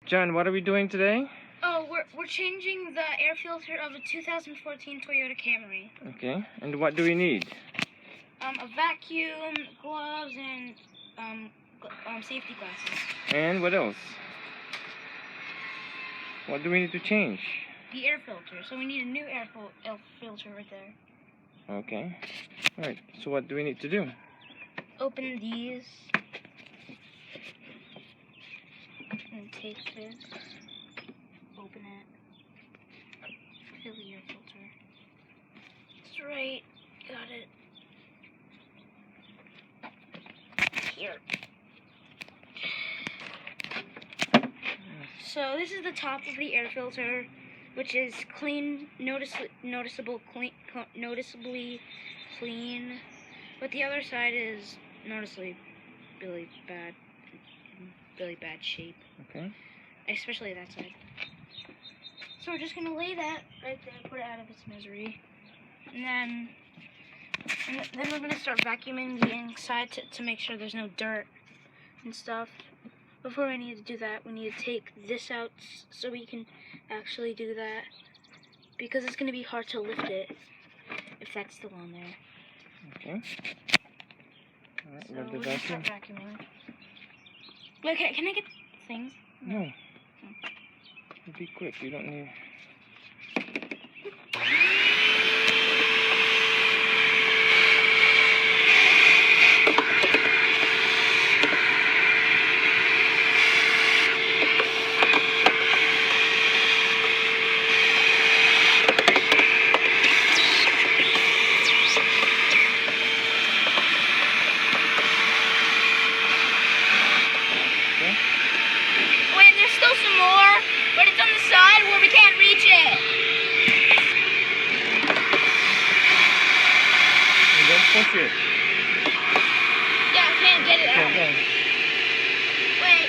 John, what are we doing today? Oh, we're changing the air filter of a 2014 Toyota Camry. Okay, and what do we need? A vacuum, gloves, and safety glasses. And what else? What do we need to change? The air filter. So we need a new air filter right there. Okay. Alright, so what do we need to do? Open these. And take this. Open it. Fill the air filter. Straight. Got it. Here. So this is the top of the air filter, which is clean, noticeably clean, but the other side is noticeably really bad shape. Okay. Especially that side. So we're just gonna lay that right there, put it out of its misery, and then we're gonna start vacuuming the inside to make sure there's no dirt and stuff. Before we need to do that, we need to take this out so we can actually do that, because it's gonna be hard to lift it if that's still on there. Okay. Alright, So we're we're gonna start vacuuming. Okay, can I get things? No. Be quick, you don't need... Wait, there's still some more, but it's on the side where we can't reach it. Don't push it. Yeah, I can't get it out. Okay. Wait.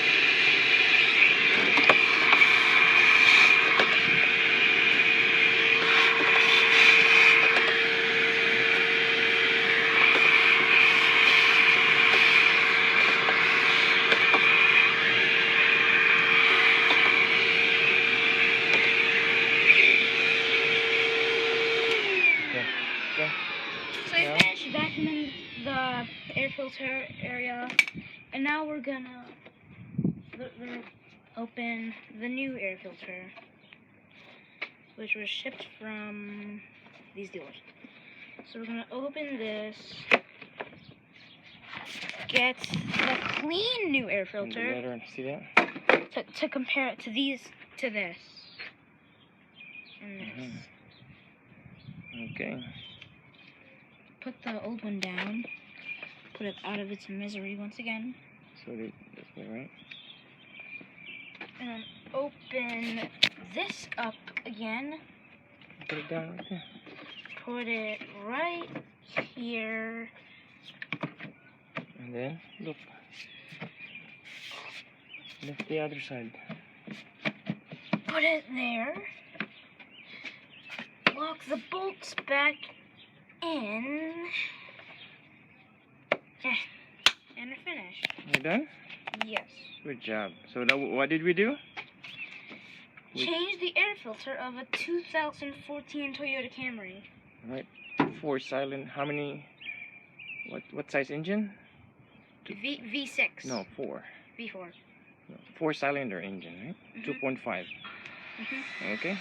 So I finished vacuuming the air filter area, and now we're gonna open the new air filter, which was shipped from these dealers. So we're gonna open this, get the clean new air filter See that? to compare it to this, and this. Okay. Put the old one down. Put it out of its misery once again. So this way, right? And then open this up again. Put it down right there. Put it right here. And then, look. Lift the other side. Put it there. Lock the bolts back in. And we're finished. You done? Yes. Good job. So what did we do? Change the air filter of a 2014 Toyota Camry. Right. 4 silent. How many? What size engine? V6. No, 4. V4. No, 4-cylinder engine, right? 2.5. Mm-hmm. Okay.